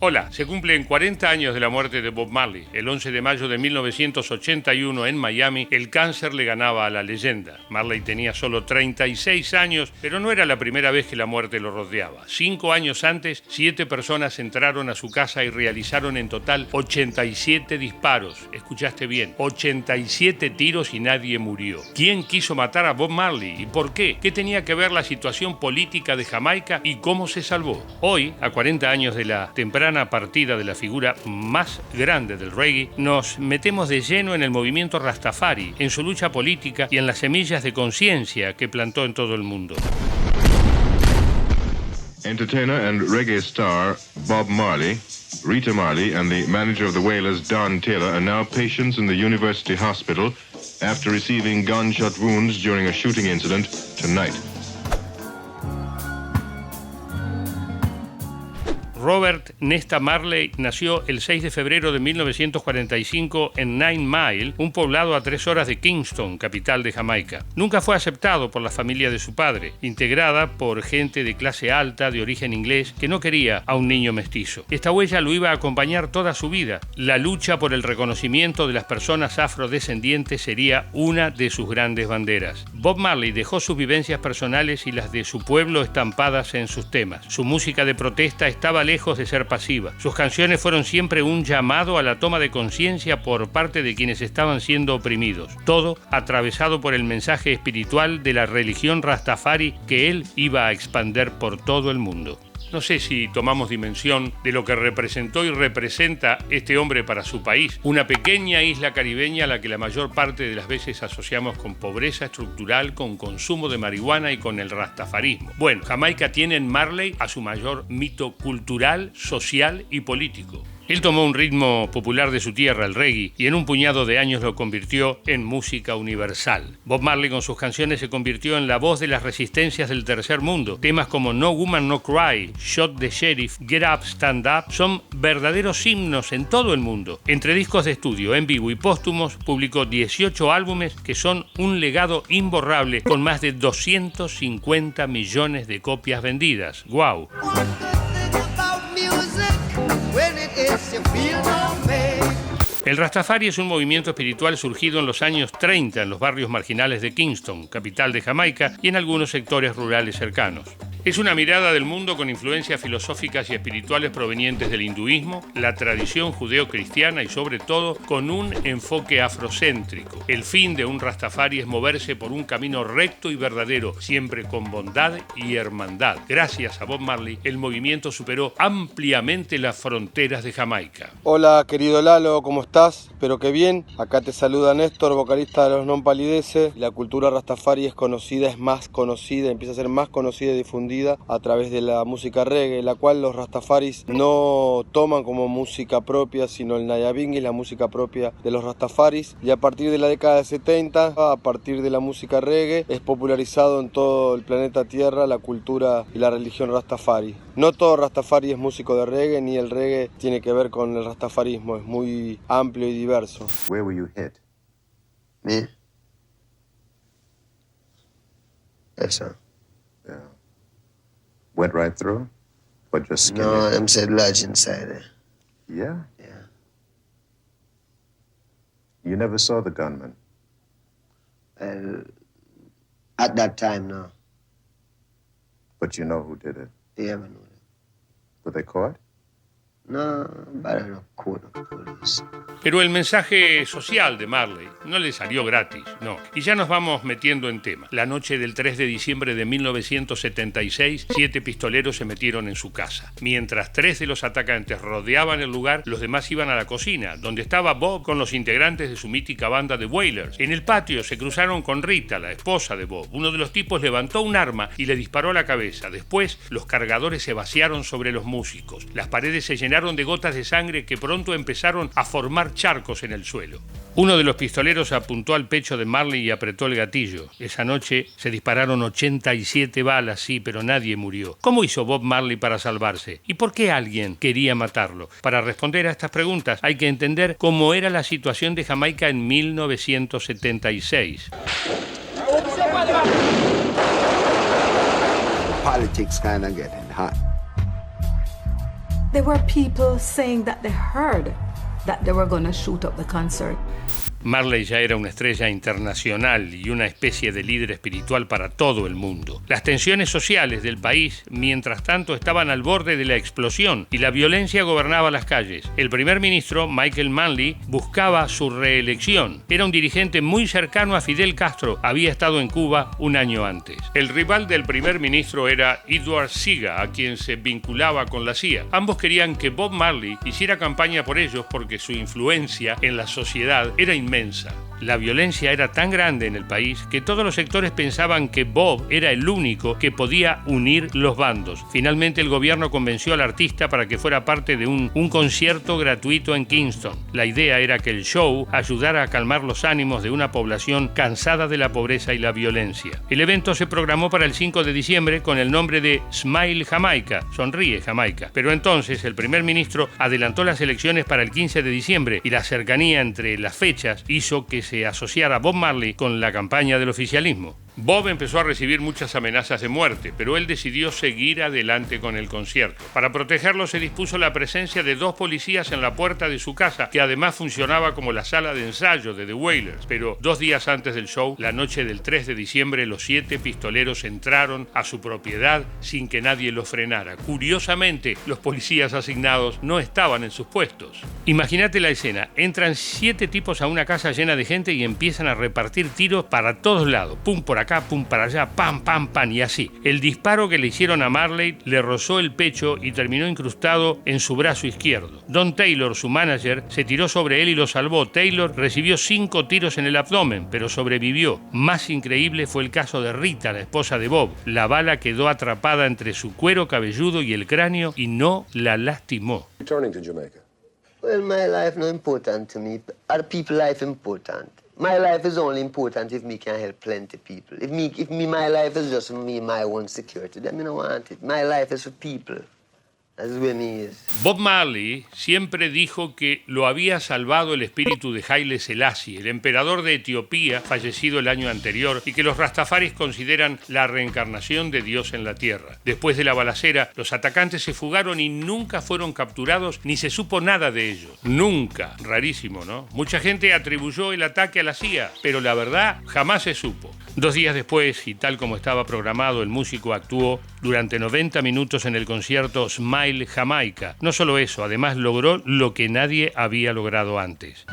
Hola, se cumplen 40 años de la muerte de Bob Marley. El 11 de mayo de 1981 en Miami, el cáncer le ganaba a la leyenda. Marley tenía solo 36 años, pero no era la primera vez que la muerte lo rodeaba. 5 años antes, 7 personas entraron a su casa y realizaron en total 87 disparos. Escuchaste bien, 87 tiros y nadie murió. ¿Quién quiso matar a Bob Marley y por qué? ¿Qué tenía que ver la situación política de Jamaica y cómo se salvó? Hoy, a 40 años de la temprana partida de la figura más grande del reggae, nos metemos de lleno en el movimiento Rastafari, en su lucha política y en las semillas de conciencia que plantó en todo el mundo. Entertainer and reggae star Bob Marley, Rita Marley, and the manager of the Wailers, Don Taylor, are now patients in the University Hospital after receiving gunshot wounds during a shooting incident tonight. Robert Nesta Marley nació el 6 de febrero de 1945 en Nine Mile, un poblado a 3 horas de Kingston, capital de Jamaica. Nunca fue aceptado por la familia de su padre, integrada por gente de clase alta, de origen inglés, que no quería a un niño mestizo. Esta huella lo iba a acompañar toda su vida. La lucha por el reconocimiento de las personas afrodescendientes sería una de sus grandes banderas. Bob Marley dejó sus vivencias personales y las de su pueblo estampadas en sus temas. Su música de protesta estaba lejos de ser pasiva. Sus canciones fueron siempre un llamado a la toma de conciencia por parte de quienes estaban siendo oprimidos. Todo atravesado por el mensaje espiritual de la religión Rastafari que él iba a expandir por todo el mundo. No sé si tomamos dimensión de lo que representó y representa este hombre para su país, una pequeña isla caribeña a la que la mayor parte de las veces asociamos con pobreza estructural, con consumo de marihuana y con el rastafarismo. Bueno, Jamaica tiene en Marley a su mayor mito cultural, social y político. Él tomó un ritmo popular de su tierra, el reggae, y en un puñado de años lo convirtió en música universal. Bob Marley con sus canciones se convirtió en la voz de las resistencias del tercer mundo. Temas como No Woman No Cry, Shot the Sheriff, Get Up, Stand Up son verdaderos himnos en todo el mundo. Entre discos de estudio, en vivo y póstumos, publicó 18 álbumes que son un legado imborrable con más de 250 millones de copias vendidas. ¡Guau! El Rastafari es un movimiento espiritual surgido en los años 30 en los barrios marginales de Kingston, capital de Jamaica, y en algunos sectores rurales cercanos. Es una mirada del mundo con influencias filosóficas y espirituales provenientes del hinduismo, la tradición judeo-cristiana y sobre todo con un enfoque afrocéntrico. El fin de un Rastafari es moverse por un camino recto y verdadero, siempre con bondad y hermandad. Gracias a Bob Marley, el movimiento superó ampliamente las fronteras de Jamaica. Hola querido Lalo, ¿cómo estás? Espero que bien. Acá te saluda Néstor, vocalista de Los Non Palideces. La cultura Rastafari es conocida, es más conocida, empieza a ser más conocida y difundida a través de la música reggae, la cual los rastafaris no toman como música propia, sino el Nyabinghi, la música propia de los rastafaris, y a partir de la década de 70, a partir de la música reggae, es popularizado en todo el planeta Tierra la cultura y la religión rastafari. No todo rastafari es músico de reggae, ni el reggae tiene que ver con el rastafarismo, es muy amplio y diverso. Where were you hit? Me? Yes, sir. Yeah. Went right through? But just skinned No, it? them said lodge inside there. Yeah? Yeah. You never saw the gunman? At that time, no. But you know who did it? Yeah, man. Were they caught? No, but I don't quote the police. Pero el mensaje social de Marley no le salió gratis, no. Y ya nos vamos metiendo en tema. La noche del 3 de diciembre de 1976, 7 pistoleros se metieron en su casa. Mientras 3 de los atacantes rodeaban el lugar, los demás iban a la cocina, donde estaba Bob con los integrantes de su mítica banda de Wailers. En el patio se cruzaron con Rita, la esposa de Bob. Uno de los tipos levantó un arma y le disparó a la cabeza. Después, los cargadores se vaciaron sobre los músicos. Las paredes se llenaron de gotas de sangre que pronto empezaron a formar charcos en el suelo. Uno de los pistoleros apuntó al pecho de Marley y apretó el gatillo. Esa noche se dispararon 87 balas, sí, pero nadie murió. ¿Cómo hizo Bob Marley para salvarse? ¿Y por qué alguien quería matarlo? Para responder a estas preguntas hay que entender cómo era la situación de Jamaica en 1976. Politics kind of getting hot. There were people saying that they heard that they were going to shoot up the concert. Marley ya era una estrella internacional y una especie de líder espiritual para todo el mundo. Las tensiones sociales del país, mientras tanto, estaban al borde de la explosión y la violencia gobernaba las calles. El primer ministro, Michael Manley, buscaba su reelección. Era un dirigente muy cercano a Fidel Castro. Había estado en Cuba un año antes. El rival del primer ministro era Edward Siga, a quien se vinculaba con la CIA. Ambos querían que Bob Marley hiciera campaña por ellos porque su influencia en la sociedad era inmensa. La violencia era tan grande en el país que todos los sectores pensaban que Bob era el único que podía unir los bandos. Finalmente el gobierno convenció al artista para que fuera parte de un concierto gratuito en Kingston. La idea era que el show ayudara a calmar los ánimos de una población cansada de la pobreza y la violencia. El evento se programó para el 5 de diciembre con el nombre de Smile Jamaica, Sonríe Jamaica. Pero entonces el primer ministro adelantó las elecciones para el 15 de diciembre y la cercanía entre las fechas hizo que se asociara Bob Marley con la campaña del oficialismo. Bob empezó a recibir muchas amenazas de muerte, pero él decidió seguir adelante con el concierto. Para protegerlo se dispuso la presencia de 2 policías en la puerta de su casa, que además funcionaba como la sala de ensayo de The Wailers. Pero 2 días antes del show, la noche del 3 de diciembre, los 7 pistoleros entraron a su propiedad sin que nadie los frenara. Curiosamente, los policías asignados no estaban en sus puestos. Imagínate la escena. Entran 7 tipos a una casa llena de gente y empiezan a repartir tiros para todos lados. Pum por acá, pum para allá, pam, pam, pam, y así. El disparo que le hicieron a Marley le rozó el pecho y terminó incrustado en su brazo izquierdo. Don Taylor, su manager, se tiró sobre él y lo salvó. Taylor recibió 5 tiros en el abdomen, pero sobrevivió. Más increíble fue el caso de Rita, la esposa de Bob. La bala quedó atrapada entre su cuero cabelludo y el cráneo y no la lastimó. Returning to Jamaica. Well, my life not important to me. Other people's life important. My life is only important if me can help plenty people. My life is just me, my own security. Then me no want it. My life is for people. That's where me is. Bob Marley siempre dijo que lo había salvado el espíritu de Haile Selassie, el emperador de Etiopía, fallecido el año anterior, y que los rastafaris consideran la reencarnación de Dios en la tierra. Después de la balacera, los atacantes se fugaron y nunca fueron capturados ni se supo nada de ellos. Nunca. Rarísimo, ¿no? Mucha gente atribuyó el ataque a la CIA, pero la verdad jamás se supo. 2 días después, y tal como estaba programado, el músico actuó durante 90 minutos en el concierto Smile Jamaica. No solo eso, además logró lo que nadie había logrado antes.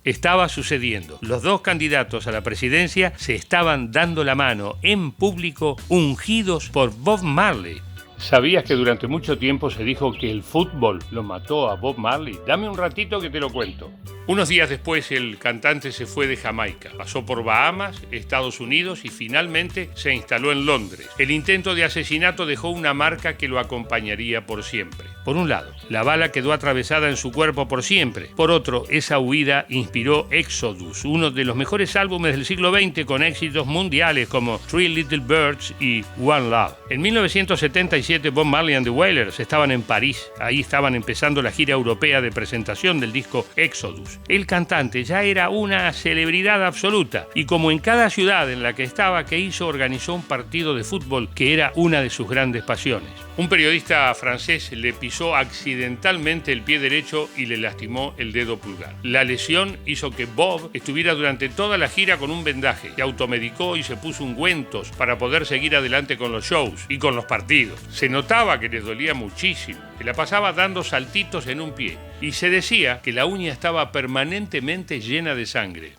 Estaba sucediendo. Los 2 candidatos a la presidencia se estaban dando la mano en público, ungidos por Bob Marley. ¿Sabías que durante mucho tiempo se dijo que el fútbol lo mató a Bob Marley? Dame un ratito que te lo cuento. Unos días después el cantante se fue de Jamaica, pasó por Bahamas, Estados Unidos y finalmente se instaló en Londres. El intento de asesinato dejó una marca que lo acompañaría por siempre. Por un lado, la bala quedó atravesada en su cuerpo por siempre. Por otro, esa huida inspiró Exodus, uno de los mejores álbumes del siglo XX con éxitos mundiales como Three Little Birds y One Love. En 1977 Bob Marley and the Wailers estaban en París. Ahí estaban empezando la gira europea de presentación del disco Exodus. El cantante ya era una celebridad absoluta y como en cada ciudad en la que estaba, ¿qué hizo? Organizó un partido de fútbol que era una de sus grandes pasiones. Un periodista francés le pisó accidentalmente el pie derecho y le lastimó el dedo pulgar. La lesión hizo que Bob estuviera durante toda la gira con un vendaje. Se automedicó y se puso ungüentos para poder seguir adelante con los shows y con los partidos. Se notaba que les dolía muchísimo, que la pasaba dando saltitos en un pie. Y se decía que la uña estaba permanentemente llena de sangre.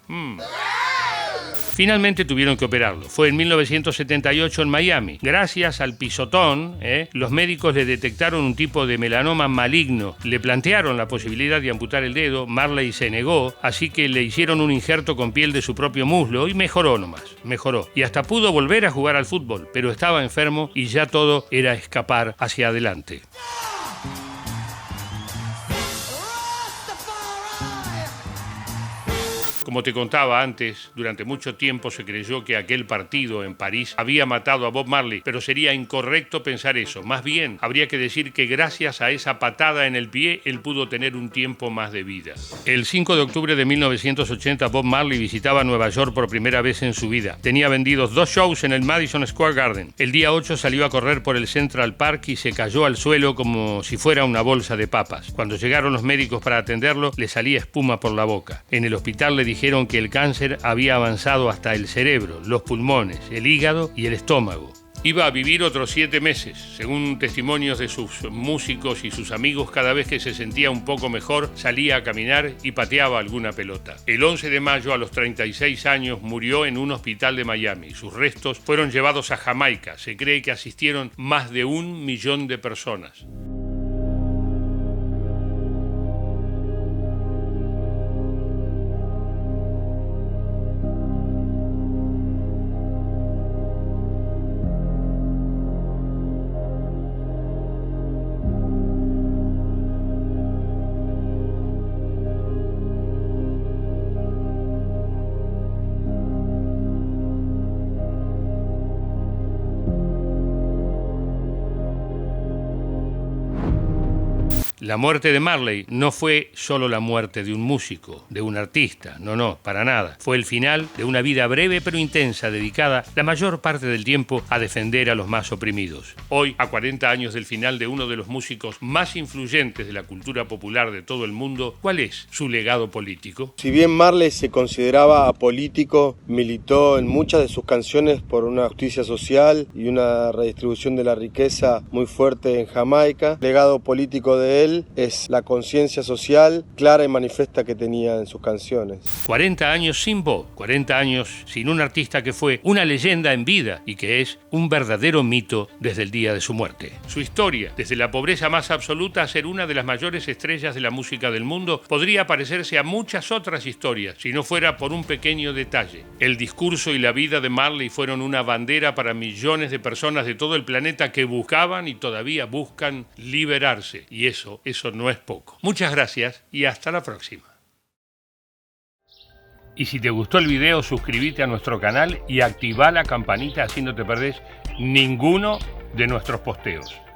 Finalmente tuvieron que operarlo. Fue en 1978 en Miami. Gracias al pisotón, los médicos le detectaron un tipo de melanoma maligno. Le plantearon la posibilidad de amputar el dedo. Marley se negó, así que le hicieron un injerto con piel de su propio muslo y mejoró nomás. Mejoró. Y hasta pudo volver a jugar al fútbol, pero estaba enfermo y ya todo era escapar hacia adelante. Como te contaba antes, durante mucho tiempo se creyó que aquel partido en París había matado a Bob Marley, pero sería incorrecto pensar eso. Más bien, habría que decir que gracias a esa patada en el pie, él pudo tener un tiempo más de vida. El 5 de octubre de 1980, Bob Marley visitaba Nueva York por primera vez en su vida. Tenía vendidos 2 shows en el Madison Square Garden. El día 8 salió a correr por el Central Park y se cayó al suelo como si fuera una bolsa de papas. Cuando llegaron los médicos para atenderlo, le salía espuma por la boca. En el hospital le dijeron que el cáncer había avanzado hasta el cerebro, los pulmones, el hígado y el estómago. Iba a vivir otros 7 meses. Según testimonios de sus músicos y sus amigos, cada vez que se sentía un poco mejor, salía a caminar y pateaba alguna pelota. El 11 de mayo, a los 36 años, murió en un hospital de Miami. Sus restos fueron llevados a Jamaica. Se cree que asistieron más de 1 millón de personas. La muerte de Marley no fue solo la muerte de un músico, de un artista, no, para nada. Fue el final de una vida breve pero intensa, dedicada la mayor parte del tiempo a defender a los más oprimidos. Hoy, a 40 años del final de uno de los músicos más influyentes de la cultura popular de todo el mundo, ¿cuál es su legado político? Si bien Marley se consideraba apolítico, militó en muchas de sus canciones por una justicia social y una redistribución de la riqueza muy fuerte en Jamaica. El legado político de él es la conciencia social clara y manifiesta que tenía en sus canciones. 40 años sin Bob, 40 años sin un artista que fue una leyenda en vida y que es un verdadero mito desde el día de su muerte. Su historia, desde la pobreza más absoluta a ser una de las mayores estrellas de la música del mundo, podría parecerse a muchas otras historias si no fuera por un pequeño detalle. El discurso y la vida de Marley fueron una bandera para millones de personas de todo el planeta que buscaban y todavía buscan liberarse, y eso no es poco. Muchas gracias y hasta la próxima. Y si te gustó el video, suscríbete a nuestro canal y activa la campanita, así no te perdés ninguno de nuestros posteos.